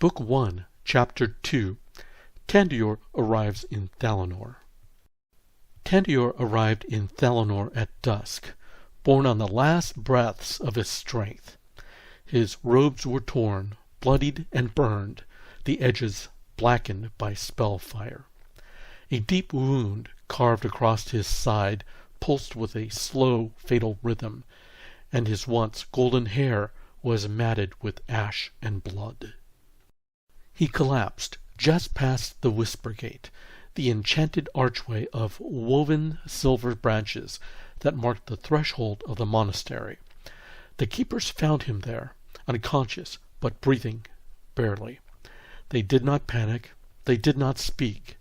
Book 1, Chapter 2. Tandior arrives in Thalanor. Tandior arrived in Thalanor at dusk, born on the last breaths of his strength. His robes were torn, bloodied, and burned, the edges blackened by spellfire. A deep wound carved across his side pulsed with a slow, fatal rhythm, and his once golden hair was matted with ash and blood. He collapsed just past the Whispergate, the enchanted archway of woven silver branches that marked the threshold of the monastery. The keepers found him there, unconscious but breathing barely. They did not panic. They did not speak.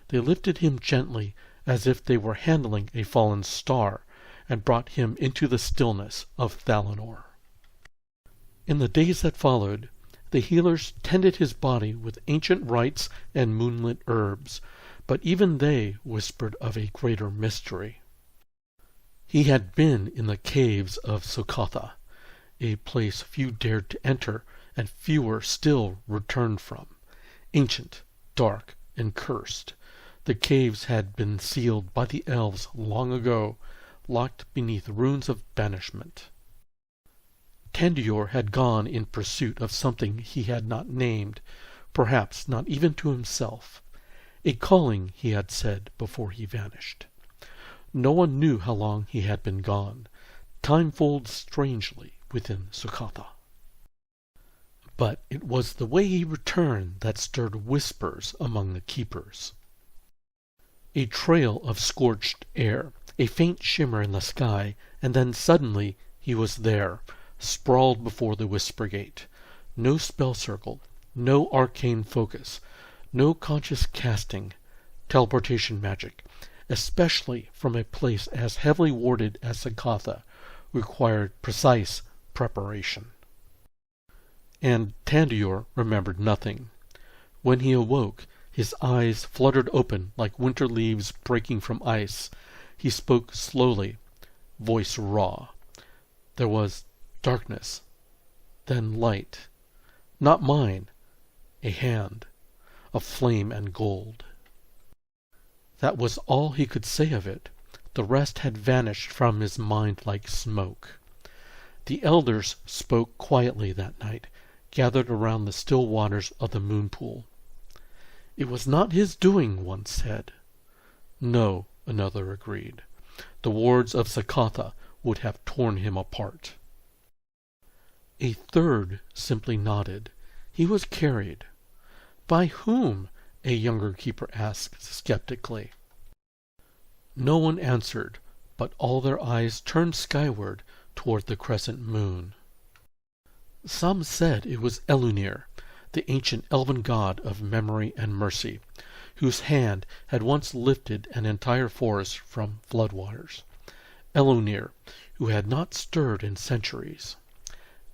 They lifted him gently as if they were handling a fallen star, and brought him into the stillness of Thalanor. In the days that followed, the healers tended his body with ancient rites and moonlit herbs, but even they whispered of a greater mystery. He had been in the Caves of Sokatha, a place few dared to enter and fewer still returned from. Ancient, dark, and cursed, the caves had been sealed by the elves long ago, locked beneath runes of banishment. Tandior had gone in pursuit of something he had not named, perhaps not even to himself. A calling, he had said before he vanished. No one knew how long he had been gone. Time folds strangely within Sokatha. But it was the way he returned that stirred whispers among the keepers. A trail of scorched air, a faint shimmer in the sky, and then suddenly he was there, sprawled before the Whispergate. No spell circle, no arcane focus, no conscious casting, teleportation magic, especially from a place as heavily warded as Sokatha, required precise preparation. And Tandior remembered nothing. When he awoke, his eyes fluttered open like winter leaves breaking from ice. He spoke slowly, voice raw. There was darkness, then light. Not mine. A hand, of flame and gold. That was all he could say of it. The rest had vanished from his mind like smoke. The elders spoke quietly that night, gathered around the still waters of the moon pool. It was not his doing, one said. No, another agreed. The wards of Sokatha would have torn him apart. A third simply nodded. He was carried. By whom? A younger keeper asked skeptically. No one answered, but all their eyes turned skyward toward the crescent moon. Some said it was Elunir, the ancient elven god of memory and mercy, whose hand had once lifted an entire forest from floodwaters. Elunir, who had not stirred in centuries.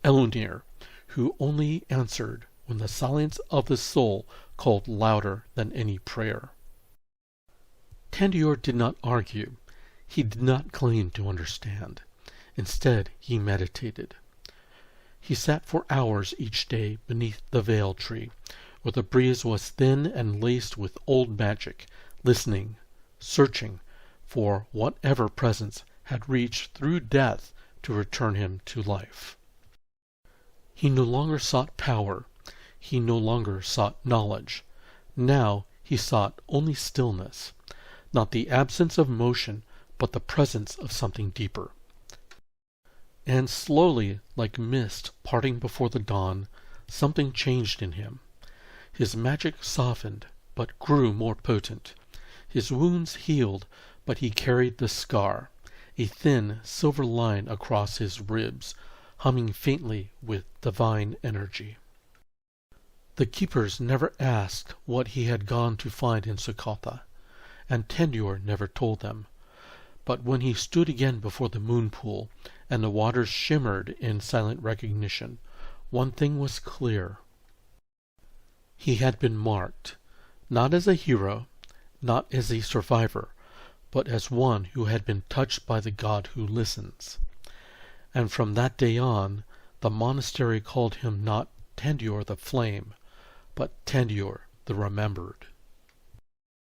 Elunir, who only answered when the silence of the soul called louder than any prayer. Tandior did not argue. He did not claim to understand. Instead, he meditated. He sat for hours each day beneath the veil tree, where the breeze was thin and laced with old magic, listening, searching for whatever presence had reached through death to return him to life. He no longer sought power. He no longer sought knowledge. Now he sought only stillness, not the absence of motion, but the presence of something deeper. And slowly, like mist parting before the dawn, something changed in him. His magic softened, but grew more potent. His wounds healed, but he carried the scar, a thin silver line across his ribs, humming faintly with divine energy. The keepers never asked what he had gone to find in Sokatha, and Tandior never told them. But when he stood again before the moon pool, and the waters shimmered in silent recognition, one thing was clear. He had been marked, not as a hero, not as a survivor, but as one who had been touched by the God who listens. And from that day on, the monastery called him not Tandior the Flame, but Tandior the Remembered.